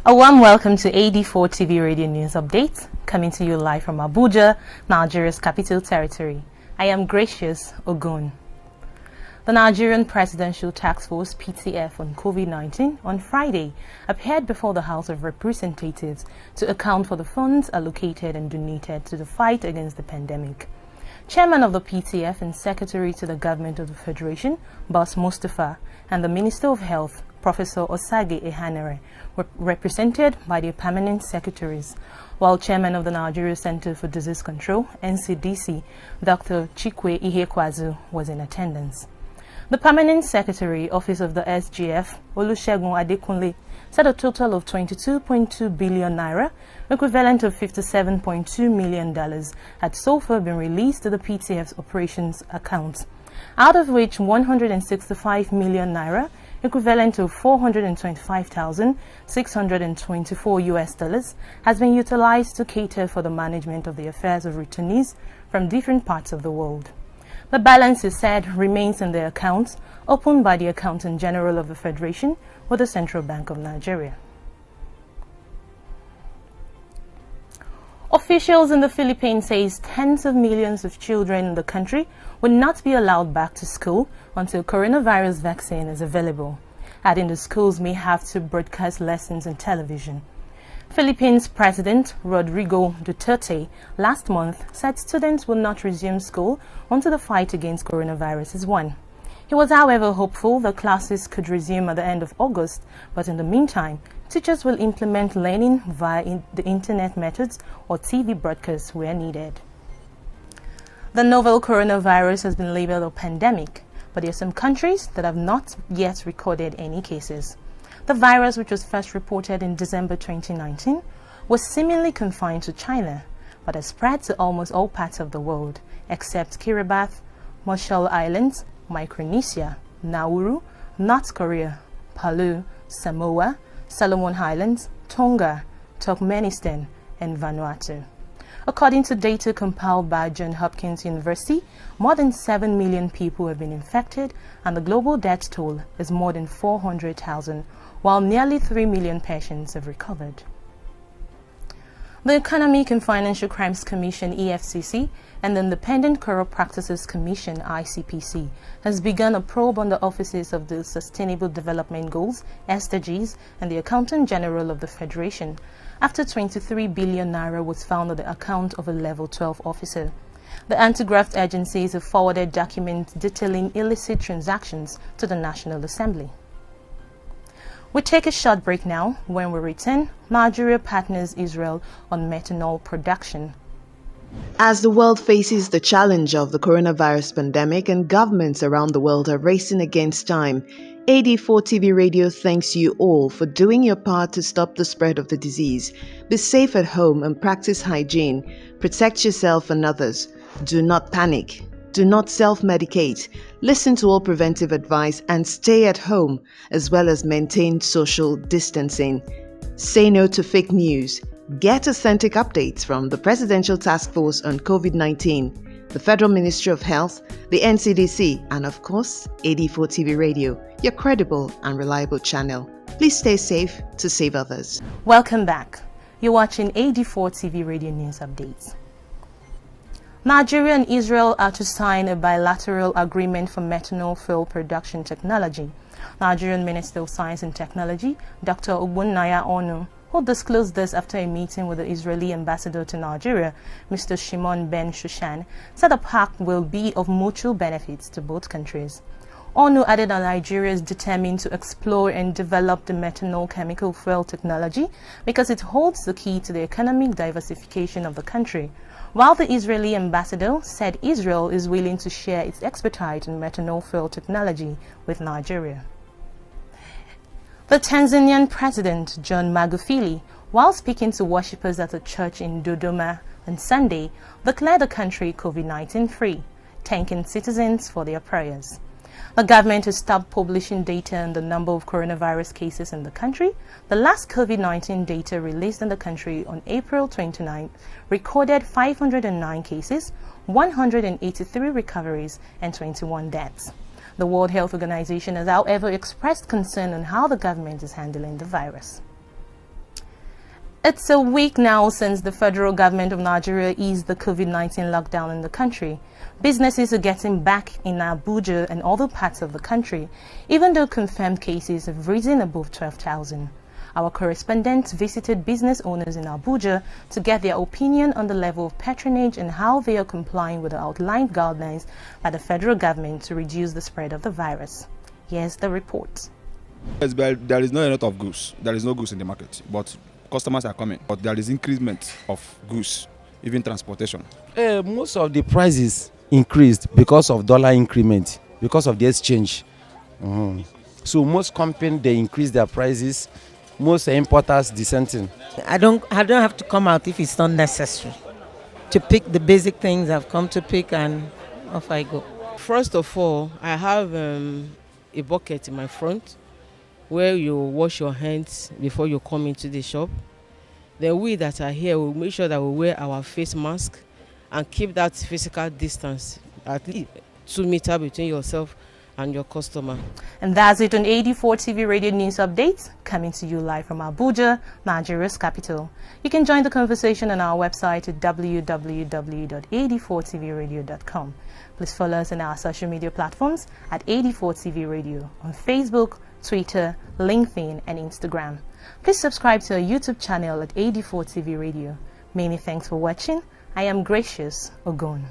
A warm welcome to AD4 TV Radio News Update, coming to you live from Abuja, Nigeria's capital territory. I am Gracious Ogun. The Nigerian Presidential Task Force (PTF) on COVID-19 on Friday appeared before the House of Representatives to account for the funds allocated and donated to the fight against the pandemic. Chairman of the PTF and Secretary to the Government of the Federation, Boss Mustafa, and the Minister of Health, Professor Osage Ehanere, were represented by their permanent secretaries, while Chairman of the Nigeria Center for Disease Control, NCDC, Dr. Chikwe Ihekwazu, was in attendance. The Permanent Secretary, Office of the SGF, Olusegun Adekunle, said a total of 22.2 billion naira, equivalent of $57.2 million, had so far been released to the PTF's operations accounts, out of which 165 million naira, equivalent to $425,624 has been utilized to cater for the management of the affairs of returnees from different parts of the world. The balance, is said, remains in the accounts opened by the Accountant General of the Federation with the Central Bank of Nigeria. Officials in the Philippines say tens of millions of children in the country will not be allowed back to school until coronavirus vaccine is available, adding the schools may have to broadcast lessons on television. Philippines President Rodrigo Duterte last month said students will not resume school until the fight against coronavirus is won. He was, however, hopeful that classes could resume at the end of August, but in the meantime, teachers will implement learning via the internet methods or TV broadcasts where needed. The novel coronavirus has been labeled a pandemic, but there are some countries that have not yet recorded any cases. The virus, which was first reported in December 2019, was seemingly confined to China, but has spread to almost all parts of the world, except Kiribati, Marshall Islands, Micronesia, Nauru, North Korea, Palau, Samoa, Solomon Islands, Tonga, Turkmenistan, and Vanuatu. According to data compiled by Johns Hopkins University, more than 7 million people have been infected, and the global death toll is more than 400,000, while nearly 3 million patients have recovered. The Economic and Financial Crimes Commission (EFCC) and the Independent Corrupt Practices Commission (ICPC) has begun a probe on the offices of the Sustainable Development Goals (SDGs) and the Accountant General of the Federation, after 23 billion naira was found on the account of a Level 12 officer. The anti-graft agencies have forwarded documents detailing illicit transactions to the National Assembly. We take a short break now. When we return, Nigeria partners Israel on methanol production. As the world faces the challenge of the coronavirus pandemic and governments around the world are racing against time, AD4 TV Radio thanks you all for doing your part to stop the spread of the disease. Be safe at home and practice hygiene. Protect yourself and others. Do not panic. Do not self-medicate. Listen to all preventive advice and stay at home, as well as maintain social distancing. Say no to fake news. Get authentic updates from the Presidential Task Force on COVID-19, the Federal Ministry of Health, the NCDC, and of course, AD4 TV Radio, your credible and reliable channel. Please stay safe to save others. Welcome back. You're watching AD4 TV Radio News Updates. Nigeria and Israel are to sign a bilateral agreement for methanol fuel production technology. Nigerian Minister of Science and Technology, Dr. Ogbonnaya Onu, who disclosed this after a meeting with the Israeli ambassador to Nigeria, Mr. Shimon Ben Shushan, said the pact will be of mutual benefits to both countries. Onu added that Nigeria is determined to explore and develop the methanol chemical fuel technology because it holds the key to the economic diversification of the country, while the Israeli ambassador said Israel is willing to share its expertise in methanol fuel technology with Nigeria. The Tanzanian President, John Magufuli, while speaking to worshippers at a church in Dodoma on Sunday, declared the country COVID-19 free, thanking citizens for their prayers. The government has stopped publishing data on the number of coronavirus cases in the country. The last COVID-19 data released in the country on April 29 recorded 509 cases, 183 recoveries, and 21 deaths. The World Health Organization has, however, expressed concern on how the government is handling the virus. It's a week now since the federal government of Nigeria eased the COVID-19 lockdown in the country. Businesses are getting back in Abuja and other parts of the country, even though confirmed cases have risen above 12,000. Our correspondent visited business owners in Abuja to get their opinion on the level of patronage and how they are complying with the outlined guidelines by the federal government to reduce the spread of the virus. Here's the report. Yes, but there is not a lot of goods. There is no goods in the market, but customers are coming. But there is increment of goods, even transportation. Most of the prices increased because of dollar increment, because of the exchange. So most companies, they increase their prices. Most importers dissenting. I don't have to come out if it's not necessary. To pick the basic things I've come to pick, and off I go. First of all, I have a bucket in my front where you wash your hands before you come into the shop. Then we that are here will make sure that we wear our face mask and keep that physical distance, at least 2 meters between yourself and your customer. And that's it on AD4 TV Radio News Updates, coming to you live from Abuja, Nigeria's capital. You can join the conversation on our website at www.ad4tvradio.com. Please follow us on our social media platforms at AD4 TV Radio on Facebook, Twitter, LinkedIn, and Instagram. Please subscribe to our YouTube channel at AD4 TV Radio. Many thanks for watching. I am Gracious Ogon.